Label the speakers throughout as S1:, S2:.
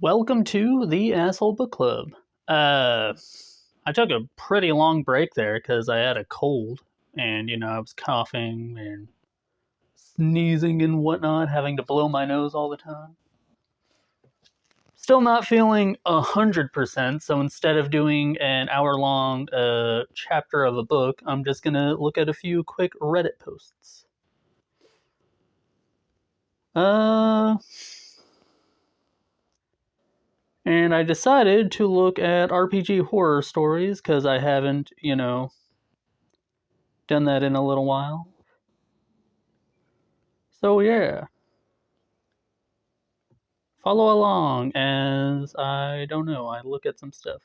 S1: Welcome to the Asshole Book Club. I took a pretty long break there because I had a cold, and I was coughing and sneezing and whatnot, having to blow my nose all the time. Still not feeling 100%, so instead of doing an hour-long chapter of a book, I'm just gonna look at a few quick Reddit posts. And I decided to look at RPG horror stories because I haven't, done that in a little while. So yeah, follow along as I don't know, I look at some stuff.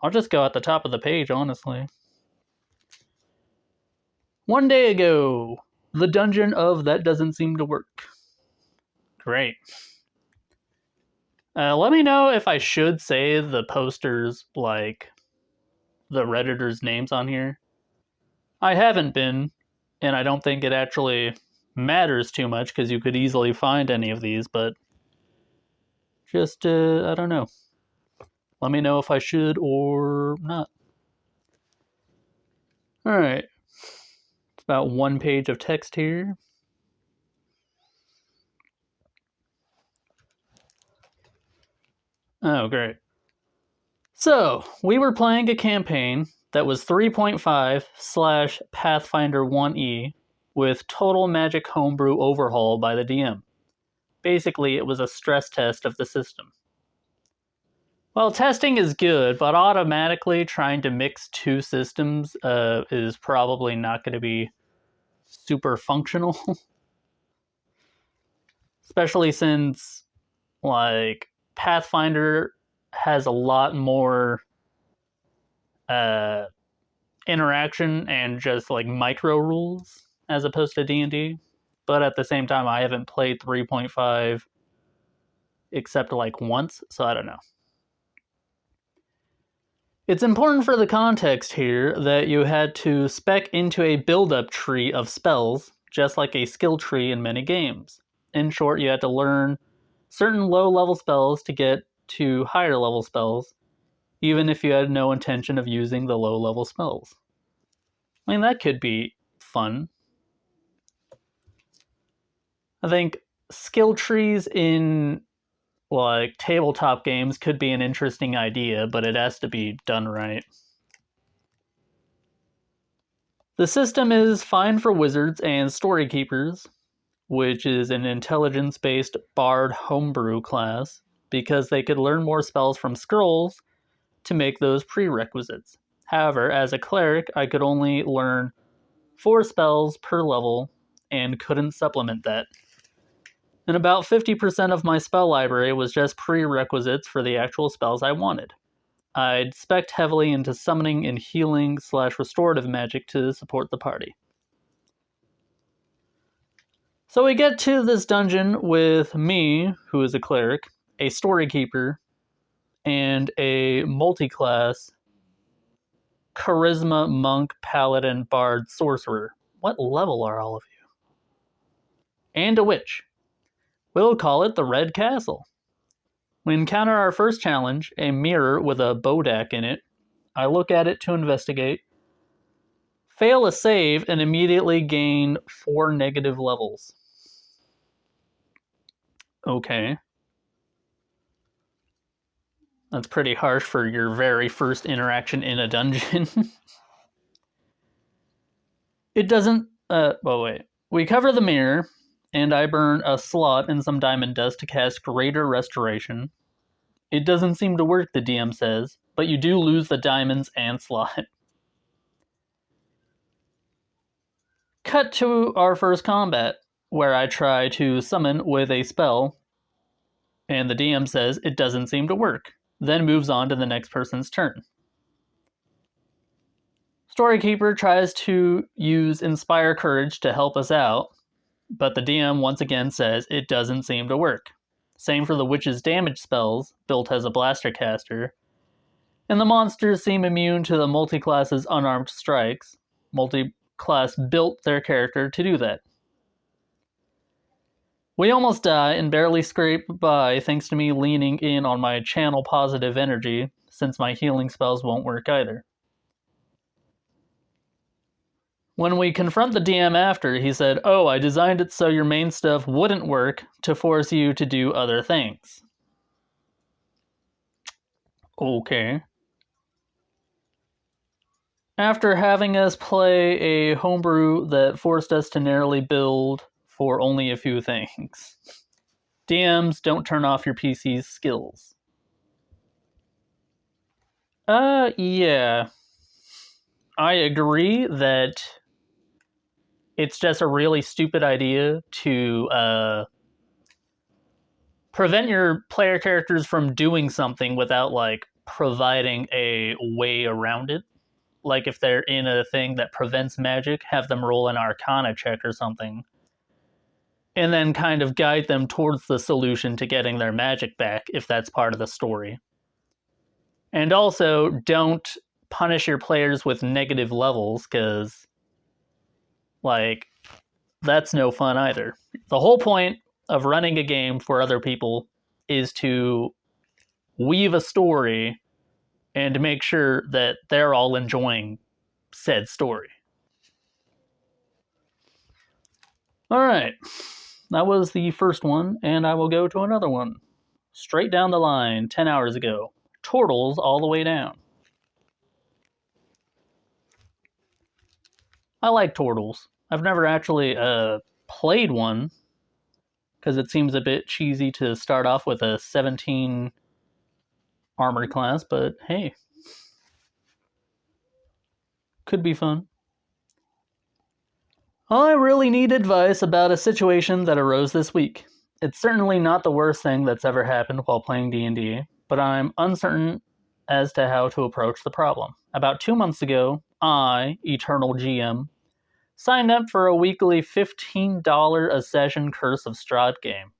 S1: I'll just go at the top of the page, honestly. One day ago, the dungeon of that doesn't seem to work. Great. Let me know if I should say the posters, like the Redditors' names on here. I haven't been, and I don't think it actually matters too much because you could easily find any of these, but just, I don't know. Let me know if I should or not. Alright. It's about one page of text here. Oh, great. So, we were playing a campaign that was 3.5 / Pathfinder 1E with total magic homebrew overhaul by the DM. Basically, it was a stress test of the system. Well, testing is good, but automatically trying to mix two systems is probably not going to be super functional. Especially since, like, Pathfinder has a lot more uh, interaction and just, like, micro rules as opposed to D&D. But at the same time, I haven't played 3.5 except, like, once, so I don't know. It's important for the context here that you had to spec into a build-up tree of spells, just like a skill tree in many games. In short, you had to learn certain low-level spells to get to higher-level spells, even if you had no intention of using the low-level spells. I mean, that could be fun. I think skill trees in, like, tabletop games could be an interesting idea, but it has to be done right. The system is fine for wizards and story keepers, which is an intelligence-based bard homebrew class, because they could learn more spells from scrolls to make those prerequisites. However, as a cleric, I could only learn 4 spells per level and couldn't supplement that. And about 50% of my spell library was just prerequisites for the actual spells I wanted. I'd spec'd heavily into summoning and healing / restorative magic to support the party. So we get to this dungeon with me, who is a cleric, a story keeper, and a multi-class charisma monk, paladin, bard, sorcerer. What level are all of you? And a witch. We'll call it the Red Castle. We encounter our first challenge, a mirror with a bodak in it. I look at it to investigate, fail a save, and immediately gain 4 negative levels. Okay. That's pretty harsh for your very first interaction in a dungeon. It doesn't... well, wait. We cover the mirror, and I burn a slot and some diamond dust to cast Greater Restoration. It doesn't seem to work, the DM says, but you do lose the diamonds and slot. Cut to our first combat, where I try to summon with a spell, and the DM says it doesn't seem to work, then moves on to the next person's turn. Storykeeper tries to use Inspire Courage to help us out, but the DM once again says it doesn't seem to work. Same for the witch's damage spells, built as a blaster caster, and the monsters seem immune to the multi-class's unarmed strikes. Multi-class built their character to do that. We almost die and barely scrape by thanks to me leaning in on my channel positive energy, since my healing spells won't work either. When we confront the DM after, he said, "Oh, I designed it so your main stuff wouldn't work to force you to do other things." Okay. After having us play a homebrew that forced us to narrowly build for only a few things. DMs, don't turn off your PC's skills. Yeah. I agree that it's just a really stupid idea to prevent your player characters from doing something without, like, providing a way around it. Like, if they're in a thing that prevents magic, have them roll an arcana check or something, and then kind of guide them towards the solution to getting their magic back if that's part of the story. And also, don't punish your players with negative levels, because, like, that's no fun either. The whole point of running a game for other people is to weave a story and to make sure that they're all enjoying said story. All right, that was the first one, and I will go to another one. Straight down the line, 10 hours ago. Turtles all the way down. I like turtles. I've never actually played one, because it seems a bit cheesy to start off with a 17 armored class, but hey, could be fun. I really need advice about a situation that arose this week. It's certainly not the worst thing that's ever happened while playing D&D, but I'm uncertain as to how to approach the problem. About 2 months ago, I, Eternal GM, signed up for a weekly $15 a session Curse of Strahd game.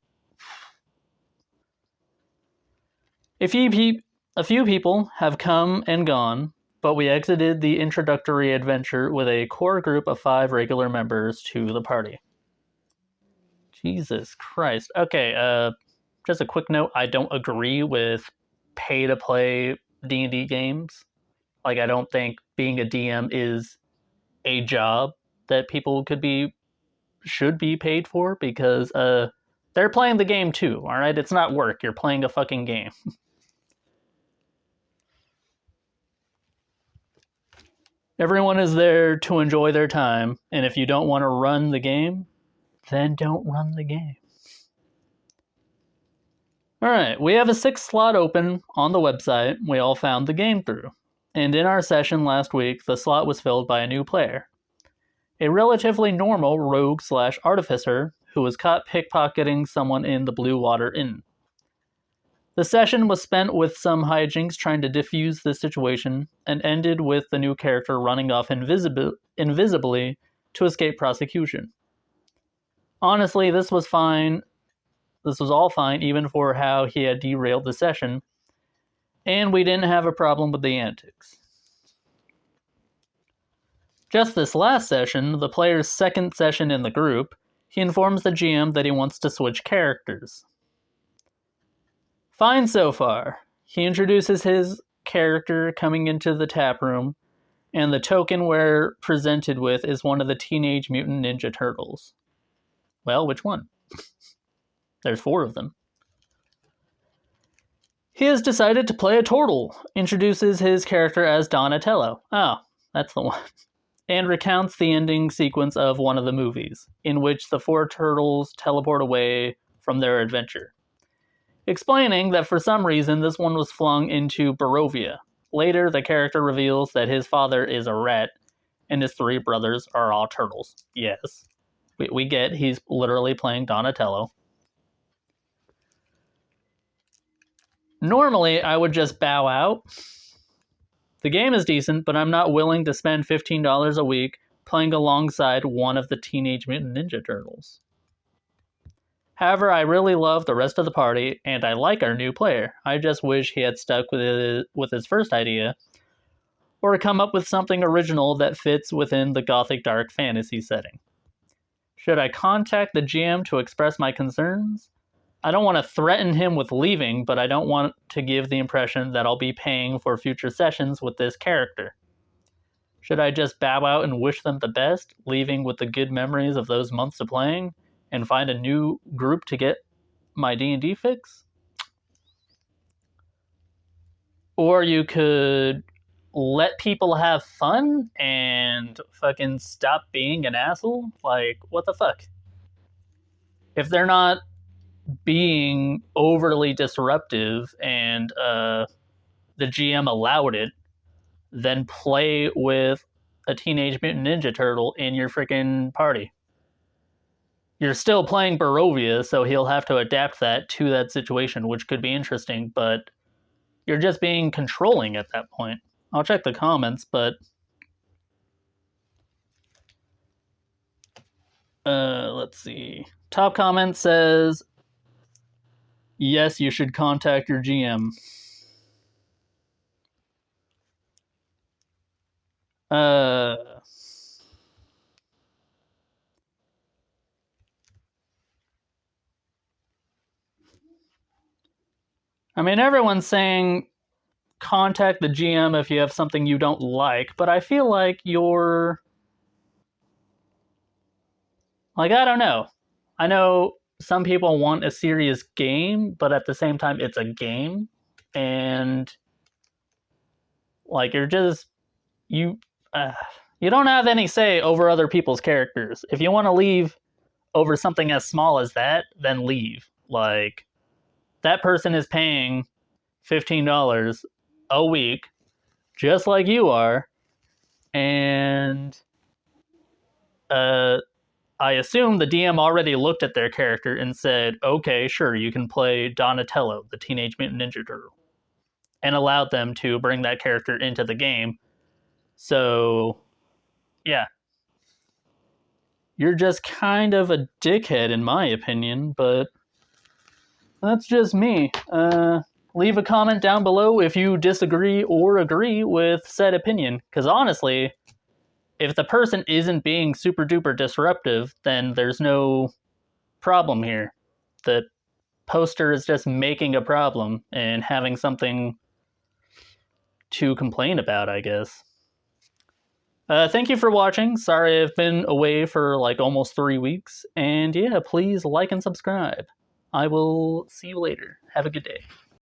S1: A few people have come and gone, but we exited the introductory adventure with a core group of 5 regular members to the party. Jesus Christ. Okay, just a quick note, I don't agree with pay-to-play D&D games. Like, I don't think being a DM is a job that people should be paid for, because they're playing the game too, all right? It's not work. You're playing a fucking game. Everyone is there to enjoy their time, and if you don't want to run the game, then don't run the game. All right, we have a 6th slot open on the website we all found the game through. And in our session last week, the slot was filled by a new player. A relatively normal rogue/artificer who was caught pickpocketing someone in the Blue Water Inn. The session was spent with some hijinks trying to defuse the situation, and ended with the new character running off invisibly to escape prosecution. Honestly, this was fine. This was all fine, even for how he had derailed the session, and we didn't have a problem with the antics. Just this last session, the player's 2nd session in the group, he informs the GM that he wants to switch characters. Fine so far. He introduces his character coming into the tap room, and the token we're presented with is one of the Teenage Mutant Ninja Turtles. Well, which one? There's 4 of them. He has decided to play a turtle, introduces his character as Donatello. Oh, that's the one. And recounts the ending sequence of one of the movies, in which the 4 turtles teleport away from their adventure. Explaining that for some reason this one was flung into Barovia. Later, the character reveals that his father is a rat, and his 3 brothers are all turtles. Yes, we get he's literally playing Donatello. Normally, I would just bow out. The game is decent, but I'm not willing to spend $15 a week playing alongside one of the Teenage Mutant Ninja Turtles. However, I really love the rest of the party, and I like our new player. I just wish he had stuck with his first idea, or come up with something original that fits within the gothic dark fantasy setting. Should I contact the GM to express my concerns? I don't want to threaten him with leaving, but I don't want to give the impression that I'll be paying for future sessions with this character. Should I just bow out and wish them the best, leaving with the good memories of those months of playing, and find a new group to get my D&D fix? Or you could let people have fun and fucking stop being an asshole? Like, what the fuck? If they're not being overly disruptive and the GM allowed it, then play with a Teenage Mutant Ninja Turtle in your freaking party. You're still playing Barovia, so he'll have to adapt that to that situation, which could be interesting, but you're just being controlling at that point. I'll check the comments, but let's see. Top comment says, yes, you should contact your GM. Uh, I mean, everyone's saying contact the GM if you have something you don't like, but I feel like you're. Like, I don't know. I know some people want a serious game, but at the same time, it's a game. And, like, you're just. You. Uh, you don't have any say over other people's characters. If you want to leave over something as small as that, then leave. Like, that person is paying $15 a week, just like you are, and I assume the DM already looked at their character and said, okay, sure, you can play Donatello, the Teenage Mutant Ninja Turtle, and allowed them to bring that character into the game. So, yeah, you're just kind of a dickhead, in my opinion, but that's just me. Leave a comment down below if you disagree or agree with said opinion, because honestly, if the person isn't being super duper disruptive, then there's no problem here. The poster is just making a problem and having something to complain about, I guess. Thank you for watching. Sorry I've been away for like almost 3 weeks. And yeah, please like and subscribe. I will see you later. Have a good day.